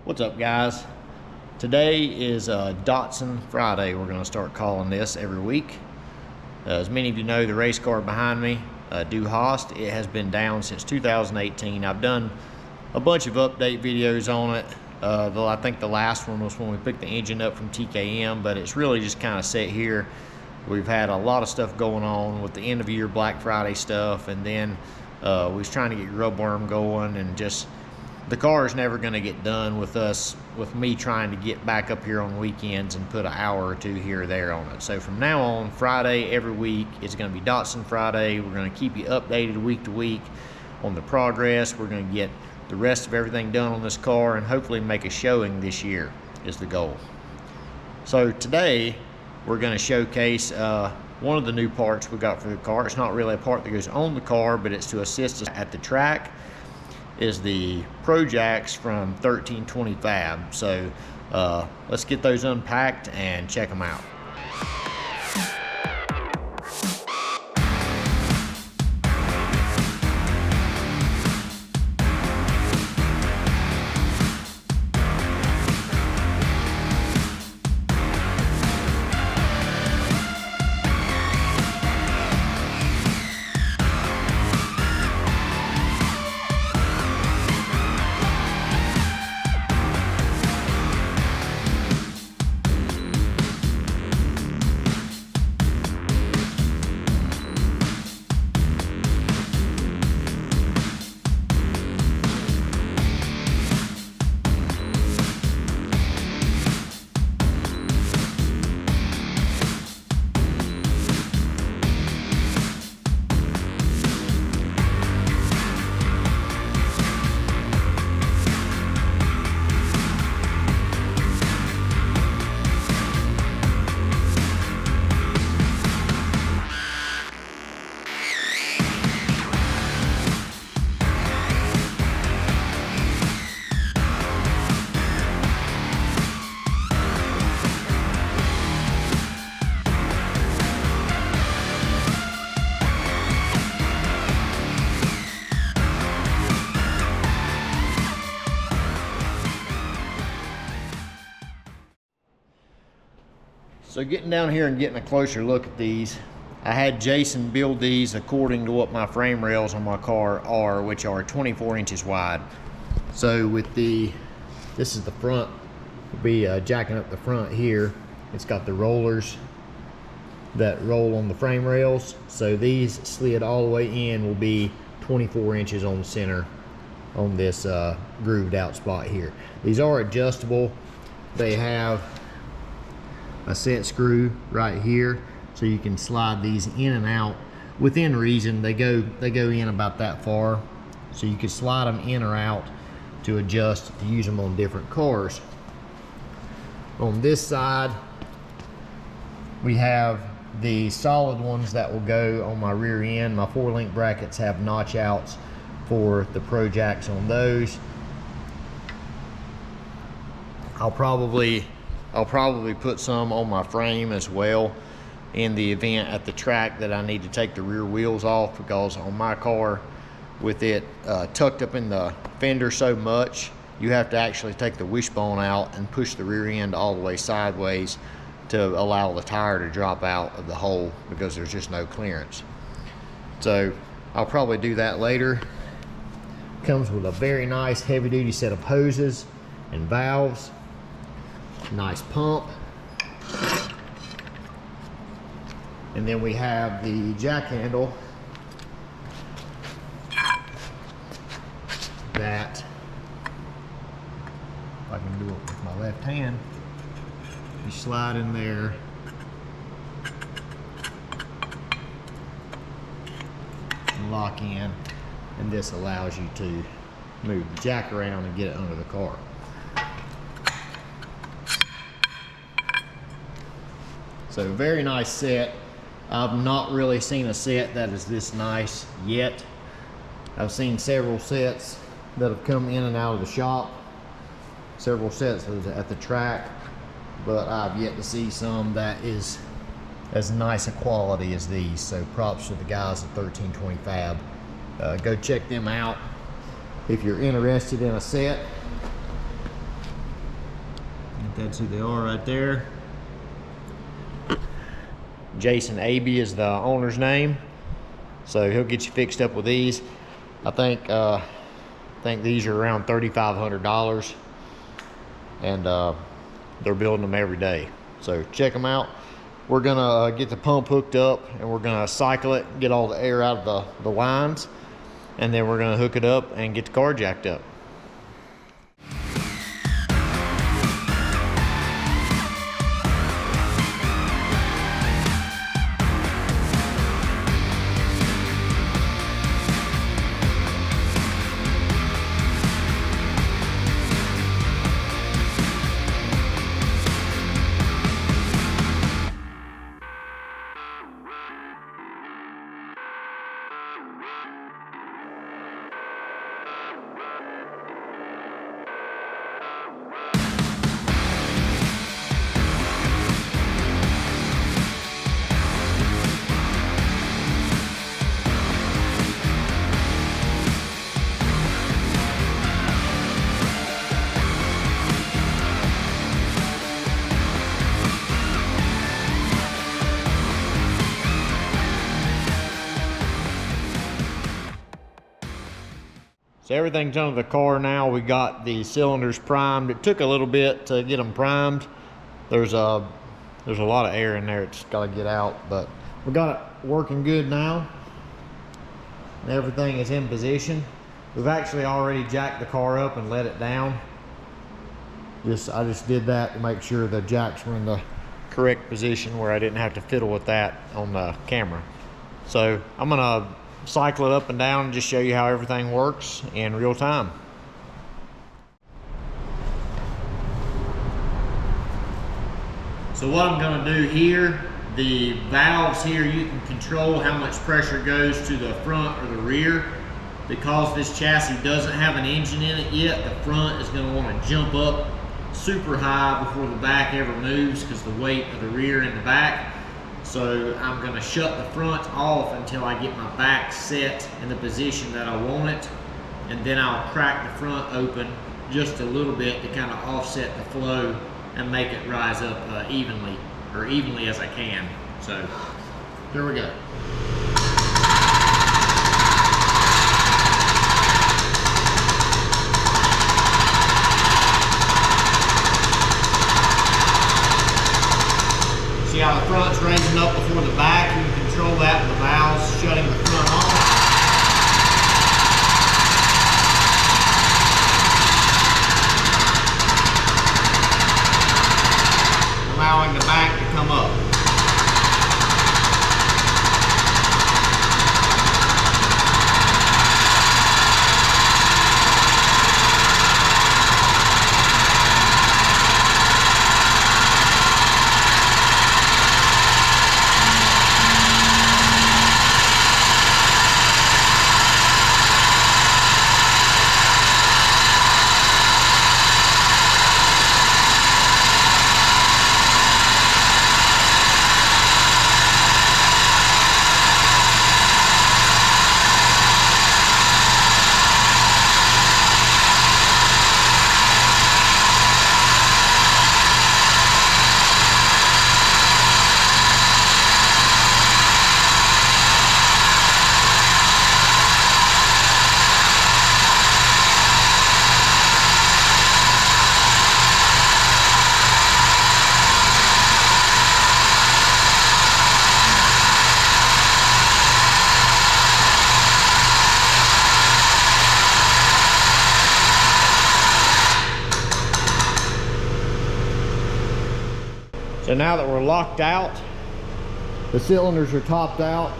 What's up, guys? Today is Datsun Friday. We're going to start calling this every week. As many of you know, the race car behind me, Hast, it has been down since 2018. I've done a bunch of update videos on it. Though I think the last one was when we picked the engine up from TKM, but it's really just kind of set here. We've had a lot of stuff going on with the end of year Black Friday stuff, and then we was trying to get rub worm going, and just the car is never going to get done with me trying to get back up here on weekends and put an hour or two here or there on it. So from now on, Friday every week is going to be Datsun Friday. We're going to keep you updated week to week on the progress. We're going to get the rest of everything done on this car and hopefully make a showing this year is the goal. So today we're going to showcase one of the new parts we got for the car. It's not really a part that goes on the car, but it's to assist us at the track. Is the Pro Jacks from 1320 Fab. So let's get those unpacked and check them out. So getting down here and getting a closer look at these, I had Jason build these according to what my frame rails on my car are, which are 24 inches wide. So with this is the front, we'll be jacking up the front here. It's got the rollers that roll on the frame rails. So these slid all the way in will be 24 inches on the center on this grooved out spot here. These are adjustable. They have a set screw right here, so you can slide these in and out within reason. They go in about that far, so you can slide them in or out to adjust to use them on different cars. On this side, we have the solid ones that will go on my rear end. My 4-link brackets have notch outs for the Pro Jacks on those. I'll probably put some on my frame as well in the event at the track that I need to take the rear wheels off, because on my car, with it tucked up in the fender so much, you have to actually take the wishbone out and push the rear end all the way sideways to allow the tire to drop out of the hole, because there's just no clearance. So I'll probably do that later. Comes with a very nice heavy duty set of hoses and valves. Nice pump. And then we have the jack handle that, if I can do it with my left hand, you slide in there and lock in, and this allows you to move the jack around and get it under the car. So very nice set. I've not really seen a set that is this nice yet. I've seen several sets that have come in and out of the shop, several sets at the track, but I've yet to see some that is as nice a quality as these. So props to the guys at 1320 Fab. Go check them out if you're interested in a set. That's who they are right there. Jason Aby is the owner's name, so he'll get you fixed up with these. I think these are around $3,500, and they're building them every day. So check them out. We're gonna get the pump hooked up, and we're gonna cycle it, get all the air out of the lines, and then we're gonna hook it up and get the car jacked up. So everything's under the car now. We got the cylinders primed. It took a little bit to get them primed. There's a lot of air in there. It's got to get out, but we got it working good now. And everything is in position. We've actually already jacked the car up and let it down. I just did that to make sure the jacks were in the correct position where I didn't have to fiddle with that on the camera. So I'm gonna cycle it up and down and just show you how everything works in real time. So what I'm going to do here, the valves here, you can control how much pressure goes to the front or the rear. Because this chassis doesn't have an engine in it yet, the front is going to want to jump up super high before the back ever moves because the weight of the rear and the back. So I'm going to shut the front off until I get my back set in the position that I want it, and then I'll crack the front open just a little bit to kind of offset the flow and make it rise up evenly as I can. So here we go. See how the front's raising up before the back? You can control that with the valves shutting the front off. Allowing the back to come up. So now that we're locked out, the cylinders are topped out,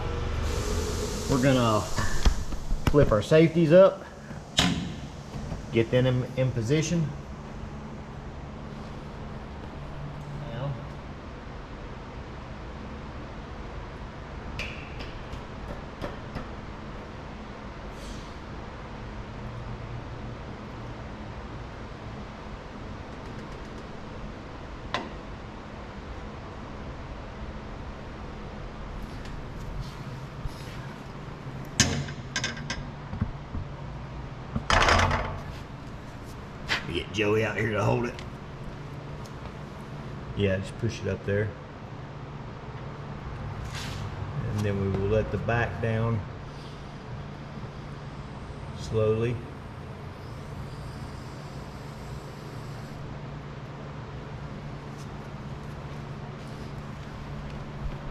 we're gonna flip our safeties up, get them in position. Now, get Joey out here to hold it. Yeah, just push it up there. And then we will let the back down slowly.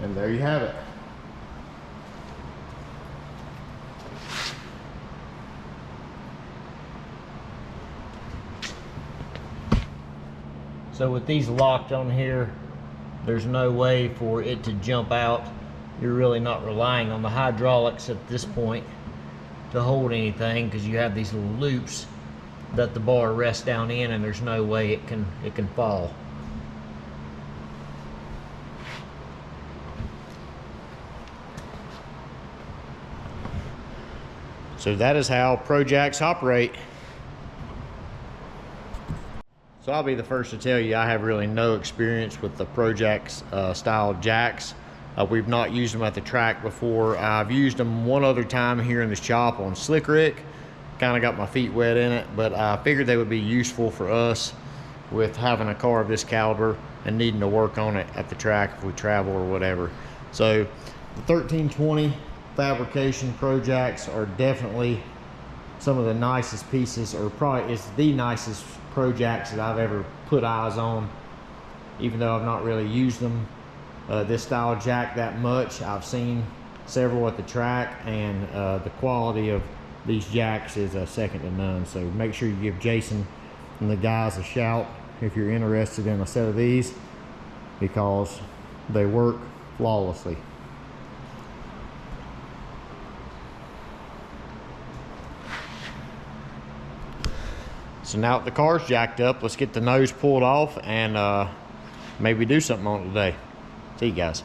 And there you have it. So with these locked on here, there's no way for it to jump out. You're really not relying on the hydraulics at this point to hold anything, because you have these little loops that the bar rests down in, and there's no way it can fall. So that is how Pro Jacks operate. So I'll be the first to tell you, I have really no experience with the Pro Jacks style jacks. We've not used them at the track before. I've used them one other time here in the shop on Slick Rick. Kind of got my feet wet in it, but I figured they would be useful for us with having a car of this caliber and needing to work on it at the track if we travel or whatever. So the 1320 Fabrication Pro Jacks are definitely some of the nicest pieces, or probably is the nicest Pro Jacks that I've ever put eyes on, even though I've not really used them this style jack that much. I've seen several at the track, and the quality of these jacks is second to none. So make sure you give Jason and the guys a shout if you're interested in a set of these, because they work flawlessly. So now that the car's jacked up, let's get the nose pulled off and maybe do something on it today. See you guys.